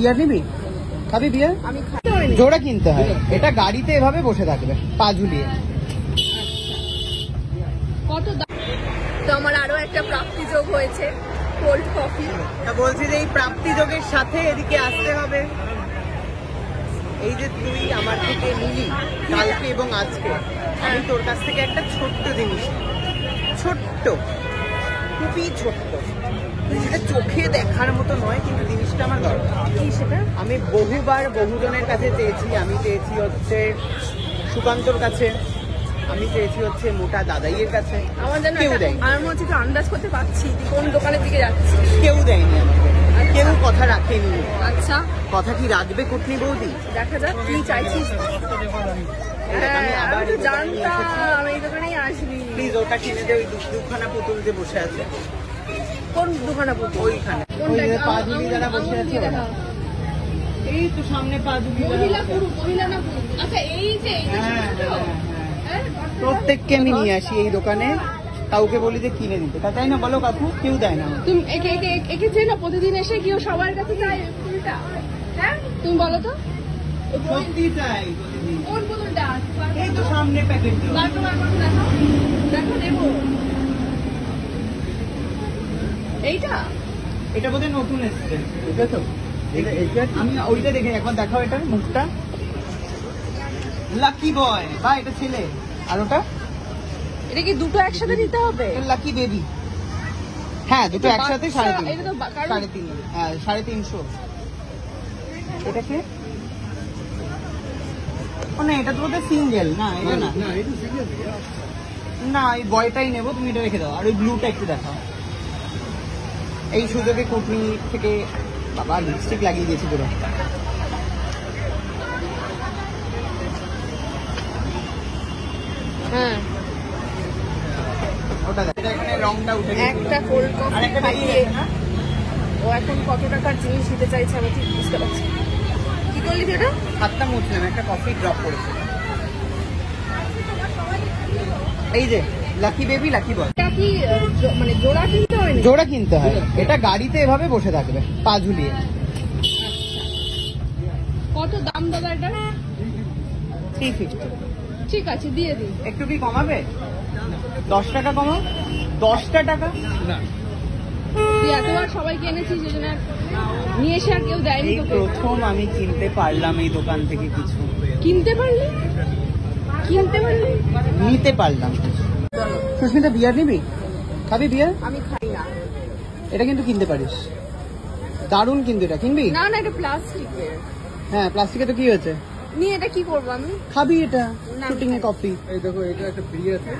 বিয়ার নিবি? খাবি বিয়ার? আমি জোড়া কিনতে হয়। এটা গাড়িতে এভাবে বসে থাকবে পা ঝুলিয়ে। কত দাম? তো আমার আরো একটা প্রাপ্তি যোগ হয়েছে, কোল্ড কফি। বলছি যে এই প্রাপ্তি যোগের সাথে এদিকে আসতে হবে। এই যে তুই আমার থেকে নিলি কালকে এবং আজকে, আমি তোর কাছ থেকে একটা ছোট্ট জিনিস, ছোট্ট, খুবই ছোট্ট, সেটা চোখে দেখার মতো নয়, কিন্তু জিনিসটা আমার দরকার। কি সেটা? আমি বহুবার বহুজনের কাছে চেয়েছি। আমি চেয়েছি হচ্ছে সুকান্তর কাছে, আমি চেয়েছি হচ্ছে মোটা দাদাইয়ের কাছে, কেউ দেয়নি। আমার মনে হচ্ছে আন্দাজ করতে পারছি কোন দোকানের দিকে যাচ্ছি। কেউ দেয়নি আমাকে, কেউ কথা রাখেনি। আচ্ছা, কথা কি রাখবে কুটনি বৌদি? দেখা যাক কি চাইছিস। আমি তো জানতাম এই দোকানেই আসবি। প্লিজ ওটা কিনে দে, ওই দুখানা পুতুল যে বসে আছে। কোন দুখানা পুতুল? ওইখানে পাঁচুলি যারা বসে আছে, এই তো সামনে পাঁচুলি। মহিলা না পুরুষ? আচ্ছা, এই যে প্রত্যেককে আমি নিয়ে আসি এই দোকানে, কাউকে বলি যে কিনে দিতে, তাই না? বলো কাকু, কেউ দেয় না। তুমি একে চেনো? প্রতিদিন এসে কেউ সবার কাছে চাই ফুলটা? হ্যাঁ, তুমি বলো তো। সত্যি চাই। কোন পুতুলটা? এই তো সামনে প্যাকেট। দেখো দেবো। এইটা এটা বোধহয় নতুন এসছে। এটা তো আমি ওইটা দেখে একবার দেখাও এটার মুখটা। লাকি বয় বা এটা ছেলে, আর ওটা এটা কি দুটো একসাথে নিতে হবে? Lucky baby. হ্যাঁ, দুটো একসাথে 3.5। এটা তো 3.5। হ্যাঁ, 350। এটাকে না, এটা তো বোধহয় সিঙ্গেল। না, এটা না, না, এই বয়টাই নেবো। তুমি এটা রেখে দাও, আর ওই ব্লুটা একটু দেখাও। এই সুযোগে কুটনি থেকে বাবা লিপস্টিক লাগিয়ে দিয়েছি পুরো। হ্যাঁ, ওটা দেখ, এখানে রংটা উঠে গেছে। একটা কোল্ড কফি আরেকটা খাইয়ে ও এখন কত টাকার জিনিস দিতে চাইছে আমি ঠিক বুঝতে পারছি। কি করলি সেটা? হাতটা মুছলাম, একটা কফি ড্রপ করেছে। এই যে লাকি বেবি, লাকি বয়। এটা কি মানে জোড়া কিনতে হয়? জোড়া কিনতে হয়। এটা গাড়িতে এভাবে বসে থাকবে পা ঝুলিয়ে। কত দাম দাদা এটা? 350। ঠিক আছে, দিয়ে দিই। একটু কি কমাবে? 10 টাকা কমাও। 10টা টাকা তুই এতবার সবাইকে এনেছিস, এই জন্য নিয়ে এসে আর কেউ দেয়নি এই তোকে। প্রথম আমি কিনতে পারলাম এই দোকান থেকে কিছু। কিনতে পারলি? নিতে পারলাম। সুস্মিতা, বিয়ার নিবি? খাবি বিয়ার? আমি খাই না। এটা কিন্তু কিনতে পারিস, দারুণ। কিন্তু এটা কিনবি? না না, এটা প্লাস্টিকের। হ্যাঁ, প্লাস্টিকে তো কি হয়েছে? নিয়ে এটা কি করবো আমি? খাবি এটা না, শুটিং এ কফি। এই দেখো, এটা একটা ফ্রি আছে।